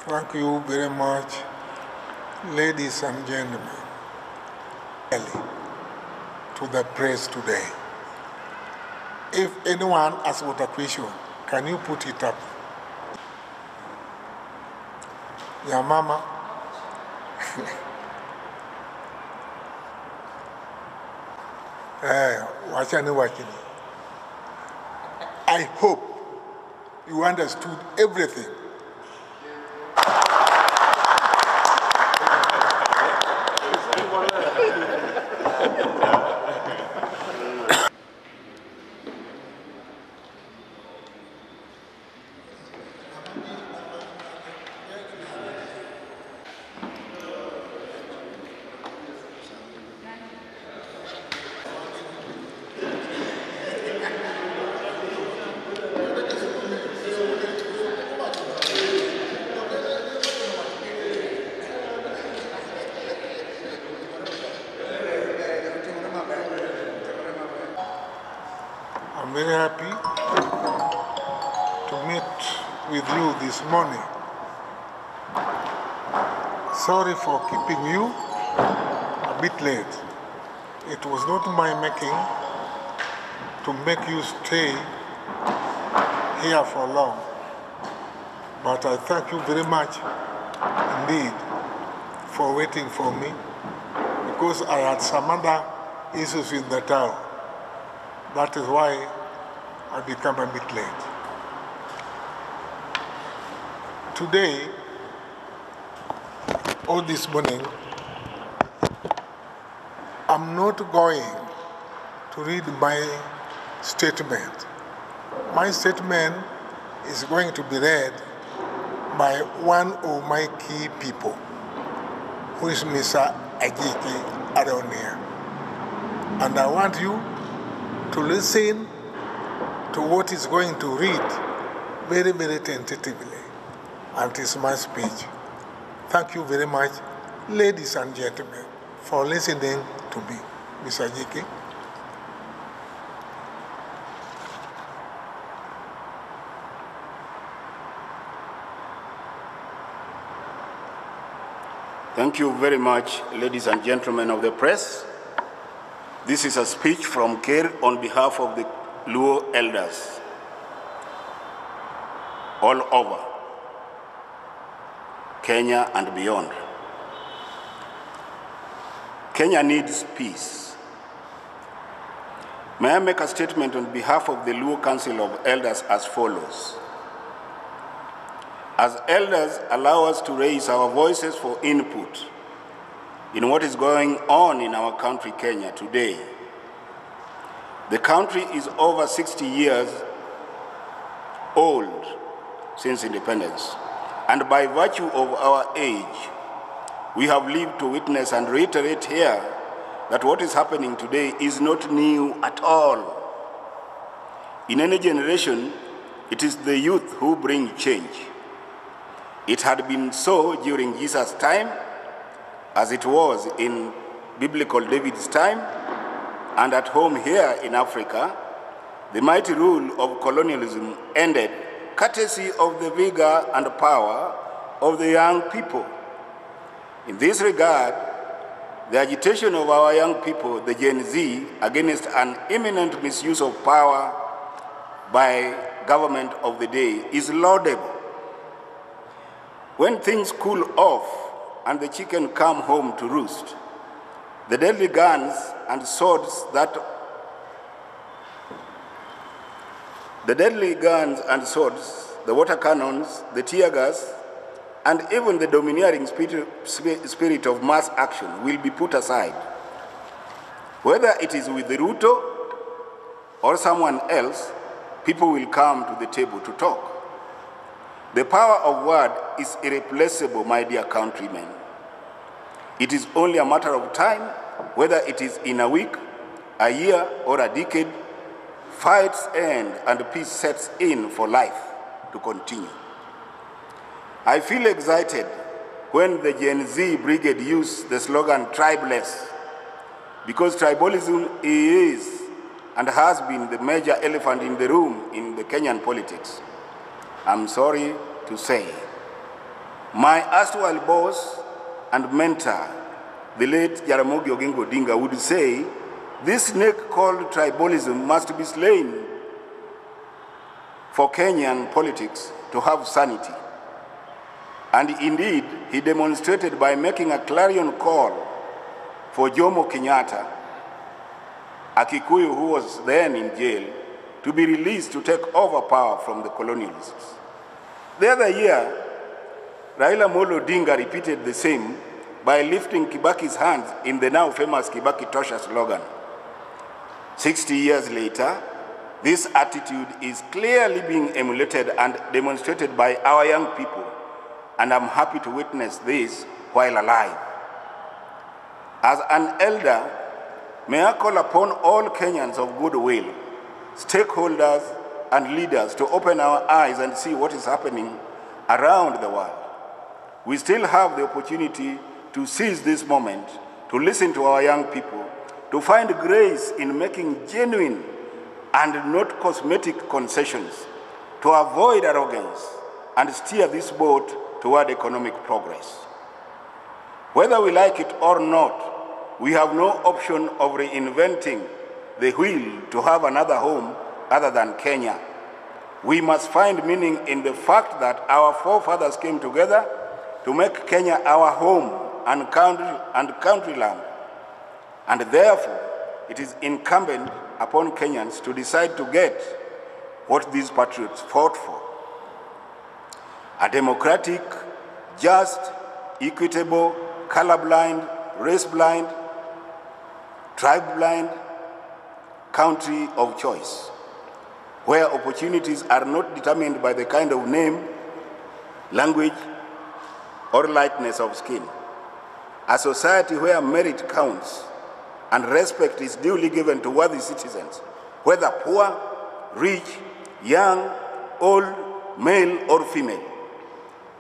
Thank you very much, ladies and gentlemen, to the press today. If anyone has got a question, can you put it up? Yeah, Mama. Watching. I hope you understood everything. I'm very happy to meet with you this morning. Sorry for keeping you a bit late. It was not my making to make you stay here for long. But I thank you very much indeed for waiting for me, because I had some other issues in the town. That is why I become a bit late. Today, or this morning, I'm not going to read my statement. My statement is going to be read by one of my key people, who is Mr. Ajiki Aronia. And I want you to listen to what he's going to read very, very tentatively. And it is my speech. Thank you very much, ladies and gentlemen, for listening to me. Mr. Ajiki. Thank you very much, ladies and gentlemen of the press. This is a speech from Kerr on behalf of the Luo elders all over Kenya and beyond. Kenya needs peace. May I make a statement on behalf of the Luo Council of Elders as follows. As elders, allow us to raise our voices for input in what is going on in our country, Kenya, today. The country is over 60 years old since independence, and by virtue of our age, we have lived to witness and reiterate here that what is happening today is not new at all. In any generation, it is the youth who bring change. It had been so during Jesus' time, as it was in biblical David's time, and at home here in Africa. The mighty rule of colonialism ended courtesy of the vigor and power of the young people. In this regard, the agitation of our young people, the Gen Z, against an imminent misuse of power by government of the day is laudable. When things cool off and the chicken come home to roost, the deadly guns and swords that The deadly guns and swords, the water cannons, the tear gas, and even the domineering spirit of mass action will be put aside. Whether it is with the Ruto or someone else, people will come to the table to talk. The power of word is irreplaceable, my dear countrymen. It is only a matter of time, whether it is in a week, a year, or a decade, fights end and peace sets in for life to continue. I feel excited when the Gen Z brigade used the slogan tribeless, because tribalism is and has been the major elephant in the room in the Kenyan politics. I'm sorry to say, my erstwhile boss and mentor, the late Jaramogi Oginga Odinga, would say, this snake called tribalism must be slain for Kenyan politics to have sanity. And indeed, he demonstrated by making a clarion call for Kenyatta, a Kikuyu who was then in jail, to be released to take over power from the colonialists. The other year, Raila Odinga repeated the same by lifting Kibaki's hands in the now famous Kibaki Tosha slogan. 60 years later, this attitude is clearly being emulated and demonstrated by our young people, and I'm happy to witness this while alive. As an elder, may I call upon all Kenyans of goodwill, stakeholders and leaders to open our eyes and see what is happening around the world. We still have the opportunity to seize this moment, to listen to our young people, to find grace in making genuine and not cosmetic concessions, to avoid arrogance and steer this boat toward economic progress. Whether we like it or not, we have no option of reinventing the wheel to have another home other than Kenya. We must find meaning in the fact that our forefathers came together to make Kenya our home and countryland. And therefore, it is incumbent upon Kenyans to decide to get what these patriots fought for: a democratic, just, equitable, colorblind, race-blind, tribe-blind country of choice, where opportunities are not determined by the kind of name, language, or lightness of skin. A society where merit counts and respect is duly given to worthy citizens, whether poor, rich, young, old, male, or female.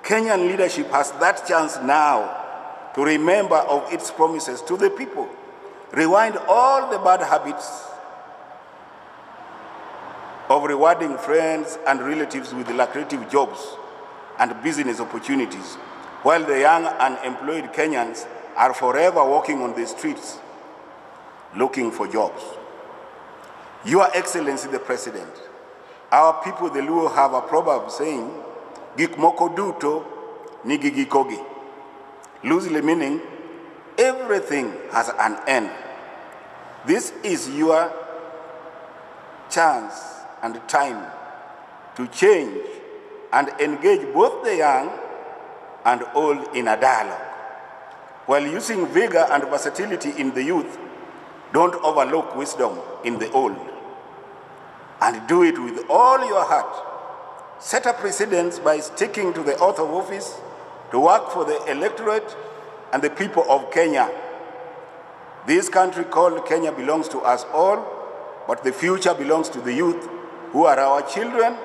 Kenyan leadership has that chance now to remember of its promises to the people, rewind all the bad habits of rewarding friends and relatives with lucrative jobs and business opportunities, while the young unemployed Kenyans are forever walking on the streets looking for jobs. Your Excellency the President, our people, the Luo, have a proverb saying, "Gik moko duto ni gigikogi," loosely meaning everything has an end. This is your chance and time to change and engage both the young and old in a dialogue. While using vigor and versatility in the youth, don't overlook wisdom in the old. And do it with all your heart. Set a precedence by sticking to the oath of office to work for the electorate and the people of Kenya. This country called Kenya belongs to us all, but the future belongs to the youth, who are our children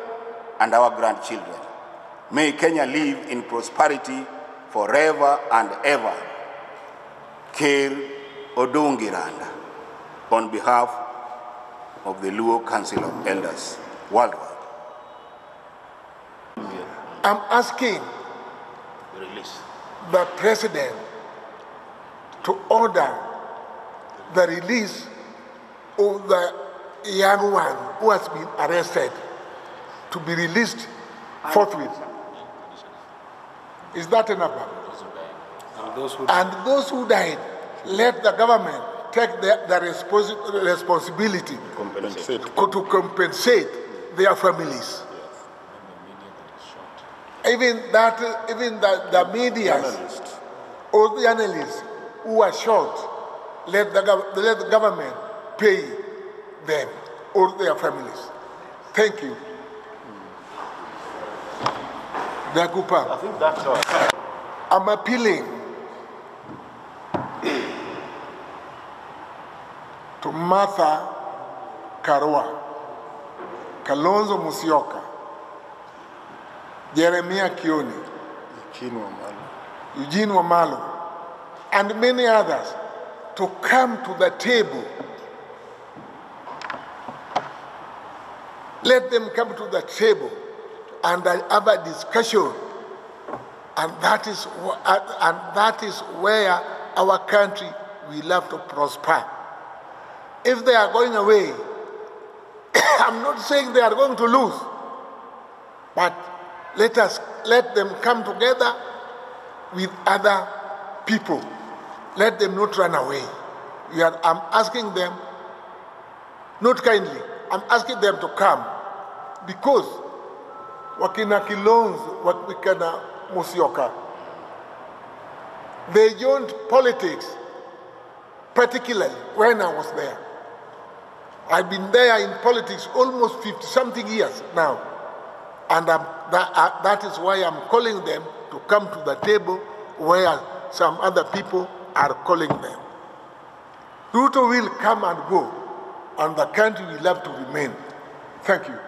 and our grandchildren. May Kenya live in prosperity forever and ever. Ker Odongiranda, on behalf of the Luo Council of Elders worldwide. I'm asking the President to order the release of the young one who has been arrested to be released forthwith. Is that enough? And those who died, let the government take the responsibility to compensate their families. Even the media or the analysts who are shot, let the government pay them or their families. Thank you. Dakupa. I think that's all. I'm appealing to Martha Karua, Kalonzo Musyoka, Jeremiah Kioni, Eugene Wamalu, and many others to come to the table. Let them come to the table and have a discussion. And that is where our country will have to prosper. If they are going away, I'm not saying they are going to lose, but let them come together with other people. Let them not run away. I'm asking them, not kindly, I'm asking them to come, because wakina Kilonzo, wakina Musyoka, they joined politics, particularly when I was there. I've been there in politics almost 50-something years now. And that is why I'm calling them to come to the table where some other people are calling them. Ruto will come and go, and the country will have to remain. Thank you.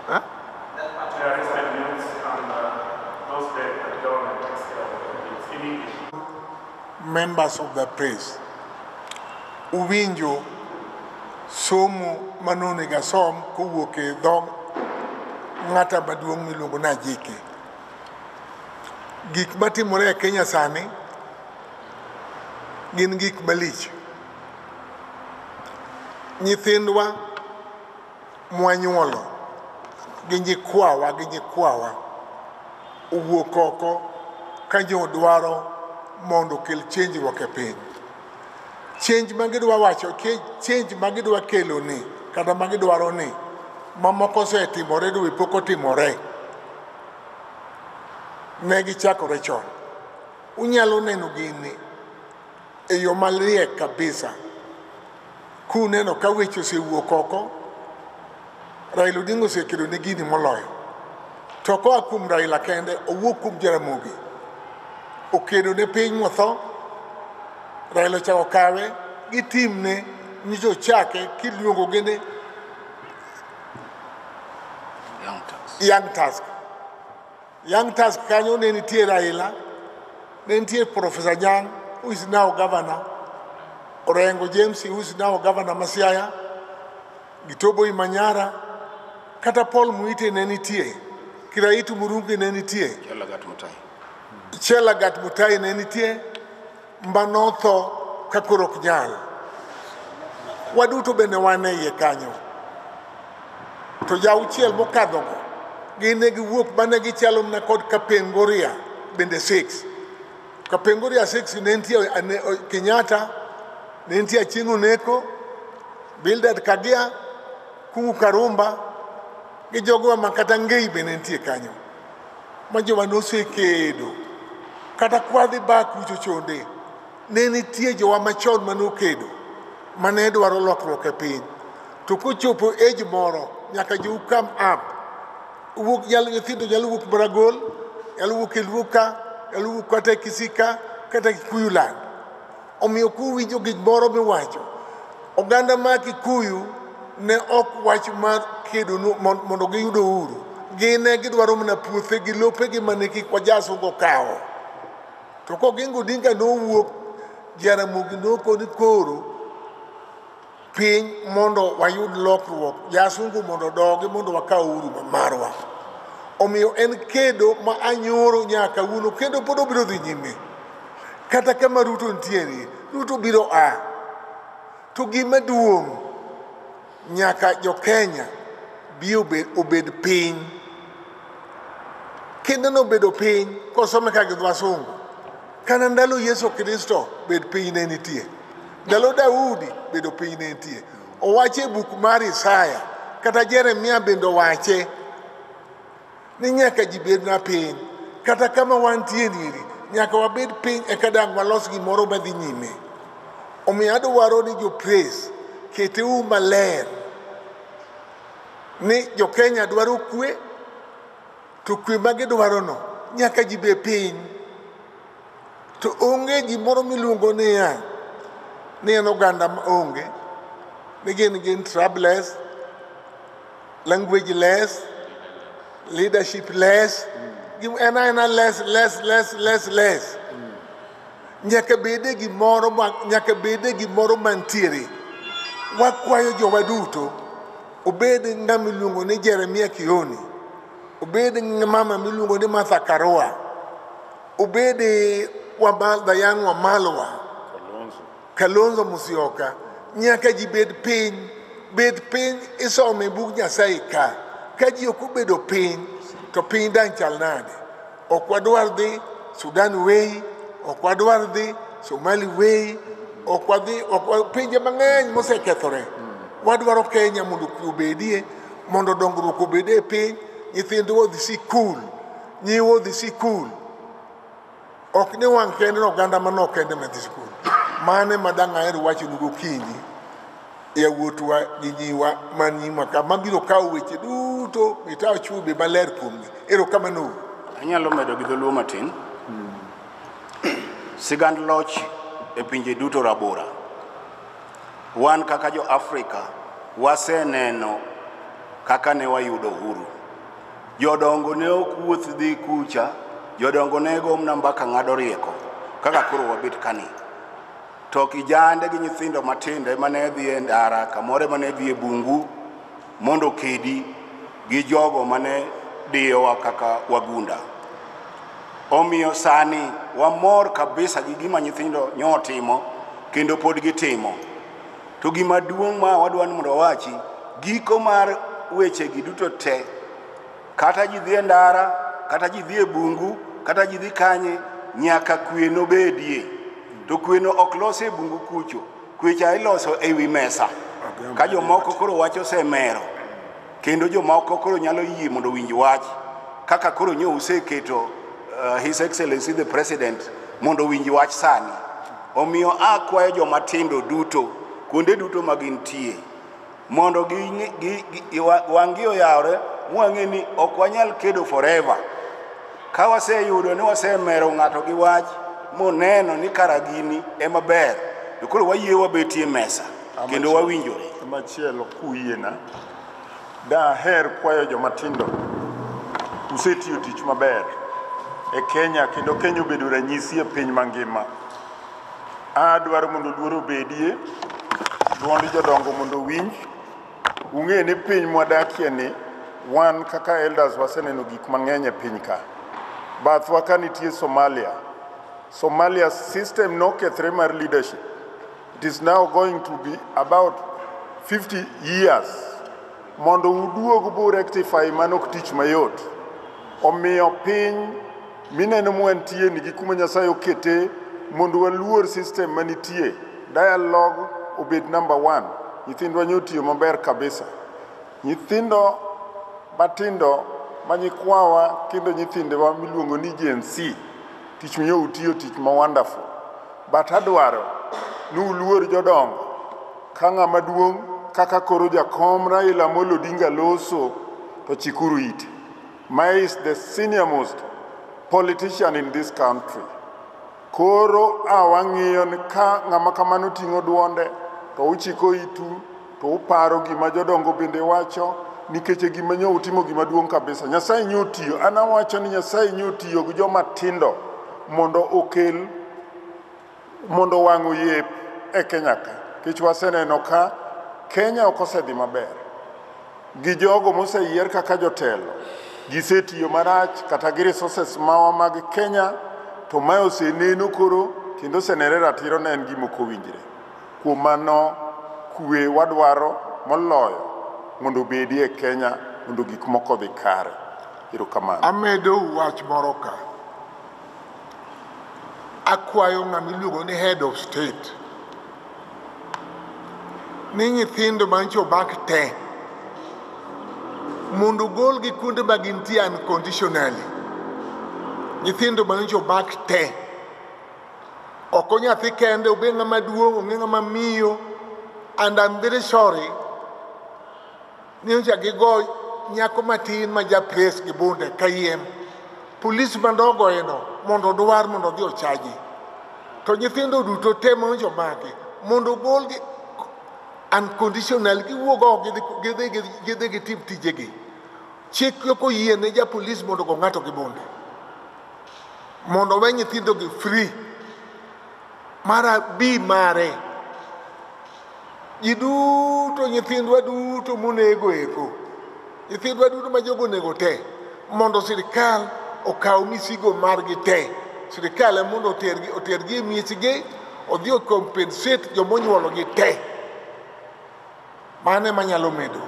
Huh? Members of the press, uwinjo somo manone ga som kowuok e dhog ng'ata maduong' miluongo na jike. Gik matimore e Kenya sani gin gik malich. Nyithindwa mwanyuolo gi nyikwawa owuok oko ka jo dwaro mondo kel chenjruok e piny. Change magidwa wacho, change magidwa kelo ni, kata magidwaro ni, mamoko osetimore dwe pok otimore. Ne gichakore chon. Unyalo neno gini e yo maliek kabisa. Kuneno ka weche osewuok oko, Raila Odinga osekedo ne gini moloyo. To koa kuom Raila kende, owuok kuom Jaramogi, okedo ne piny motho. Raila chako kawe gi timne nyiso chake kiluongo gene Young Task kanyo ne nitie Raila, ne nitie Professor Nyang, who is now governor, Orengo James, who is now governor Masiaya, Gitobo Manyara, kata Paul Muite ne nitie, Kiraitu Murungi ne nitie, Chelagat Mutahi ne nitie, Mbanotho kakorok nyal. Waduto bende wan e iye kanyo. To jauchiel mokadhogo, gine giwuok mane gichalo mna kod Kapenguria bende 6. Kapenguria 6 ne nitie Kenyatta, ne nitie Achieng' Oneko, Bildad Kagia, Kungu Karumba, gi jogo ma kata Ngei bende nitie kanyo. Ma joma nosekedo, kata kwadhi bakucho chonde, ne nitie jowa machon manokedo, mane dwaro lokruok e piny. To kochopo age moro, nyaka jou come up. Uwuok nyithindo nyalo wuok Maragol, nyalo wuok e Luoka, nyalo wuok kata e Kisika, kata e Kikuyu land. Omiyo kuwinjo gik moro miwacho, oganda ma Kikuyu ne ok wach mar kedo mondo giyudo uhuru. Gine gidwaro mana puothe gi lopegi mane kik wajasungo kawo. To kogingo Odinga nowuok, Jaramogi nokoni koro piny mondo wayud lokruok, jasungu mondo dogi mondo wakaw uhuru marwa. Omiyo en kedo ma anyoro nyaka uno, kedo pod obiro dhi nyime. Kata kama Ruto ntiere, Ruto biro a. To gima duong' nyaka jo Kenya bi obed piny. Kendo nobedo piny kosome ka gi wasungu. Kana ndalo Yesu Kristo bed piny ne nitie. Ndalo Daudi bedo piny ne nitie. owache buk mar Isaya kata Jeremia bende owache ni nyaka ji bed na piny kata kama wantie niri nyaka wabed piny eka dang' walos gimoro madhi nyime. Omiyo adwaro ni jo praise keteu maler ni jo Kenya dwaro kwe, to kwe ma gidwarono nyaka ji be piny, to onge gimoro miluongo ni en oganda onge ni gin troubleless, languageless, leadership-less, less. Nyaka bede gimoro mantiere. Wakwayo jowa duto, obed ng'ama iluongo ni Jeremia Kioni, obed mama miluongo ni Martha Karua, obed Dayan Wamalwa, Kalonzo Musyoka, nyaka ji bed piny isome bug Nyasaye ka ji ok obedo piny to piny dang' chal nade. Ok wadwar dhi Sudan way, ok wadwar dhi Somali way, pinje mang'eny mosekethore. Wadwaro Kenya mondo kwe obedie, mondo dongruok obedie e piny, nyithindwa odhi sikul, nyiwa odhi sikul. Ok ni wang' kende no oganda manok kende madhi sikul. Mane ma dang' ahero wachonu gokinyi yawuotwa gi nyiwa man nyima ka mabiro kawo weche duto mitawo chube maler kuomgi. Erokamano. Anyalo medo gi dholuo matin. Sigand loch e pinje duto rabora. Wan kaka jo Afrika waseneno kaka ne wayudo uhuru. Jodongo ne ok wuoth dhi kucha, jodongo ne gomna mbaka ng'ado rieko kaka koro wabet kani. To kijande gi nyithindo matinde mane dhi e ndara kamore mane dhi e bungu mondo kedi gi jogo mane diyowa kaka wagunda. Omiyo sani wamor kabisa gi gima nyithindo nyotimo kendo pod gitimo. To gima duong' ma wadwa ni mondo wawachi, giko mar weche gi duto te, kata ji dhi e ndara, kata ji dhi e bungu, kata ji dhi kanye, nyaka kwe nobedie. To kwe no ok los e bungu kucho, kwe cha iloso e wi mesa. Ka jomoko koro wacho semero, kendo jomoko koro nyalo yie mondo winj wach, kaka koro nyo useketo His Excellency the President mondo winj wach sani. Omiyo akwayo jomatindo duto, kuonde duto magintie, mondo wang'i oyawre, mwang'e ni ok wanyal kedo forever. Ka waseyudo ni wasemero ng'ato gi wach, moneno ni kara gini ema ber, to koro wayie wabetie mesa kendo wawinjore. Machielo kuyiena, daher kwayo jomatindo, usetiyo tich maber e Kenya kendo Kenya obedo ranyisi e piny mangima. Adwaro mondo luoro obedie, duond jodongo mondo winj. Ung'e ni piny mwadakie ni, wan kaka elders waseneno gik mang'eny e piny ka. Bathwa ka nitie Somalia system nokethre mar leadership. It is now going to be about 50 years. Mondo uduog bu rectify manok tich mayot. Omiyo piny mineno mwantie nigi kuma Nyasaye okete mondo waluor system manitie. Dialogue obed number 1. Nyithindwa nyotiyo maber kabisa. Nyithindo matindo manyikwawa kendo nyithindewa miluongo ni Gen Z, tich miyo utiyo tich ma wonderful. But adwaro ni uluor jodongo ka ng'ama duong' kaka koro jakom Raila Amolo Odinga loso, to chikuru ite. Mae is the senior most politician in this country. Koro awang'iyo ni ka ng'ama kamano ting'o duonde, to uchiko itu, to uparo gima jodongo bende wacho, nikech gima nyo utimo gima duong' kabisa. Nyasaye nyotiyo, ana wacho ni Nyasaye nyotiyo gi joma tindo mondo okel, mondo wang'o yep e Kenya ka. Kech waseneno ka Kenya ok osedhi maber. Gi jogo moseyier kaka jotelo, gisetiyo marach kata gi resources mawa mag Kenya, to mae oseneno koro kendo osenere ratiro ne en gima ok owinjre. Kuom mano kwe wadwaro moloyo mondo obedie e Kenya mondo gik moko dhi kare. Erokamano. Amedo wach moro ka. Akwayo ng'ama iluongo ni head of state ni nyithindo mancho obak te mondo gol gi kuonde ma gintie unconditionally. Nyithindo mancho obak te. Oko nyathi kende obe ng'ama duong', ong'e ng'ama miyo, and I'm very sorry ni nyocha gigo nyako matin ma ja press gi bunde kayiem. Polis mandogo eno mondo odwar mondo odhi ochaji. To nyithindo duto te mancho omaki mondo gol gi unconditional giwuok oko gidhi gitim tijegi. Chik ok oyie ne ja polis mondo go ng'ato gi bunde. Mondo we nyithindo gi free. Mara bi mare. Ji duto nyithindwa duto monego eko. Nyithindwa duto ma jogo onego te. Mondo sirikal okaw misigo margi te. Sirikal mondo otergi e miechgi, odhi okompensate jomonyuologi te. Mane manyalo medo.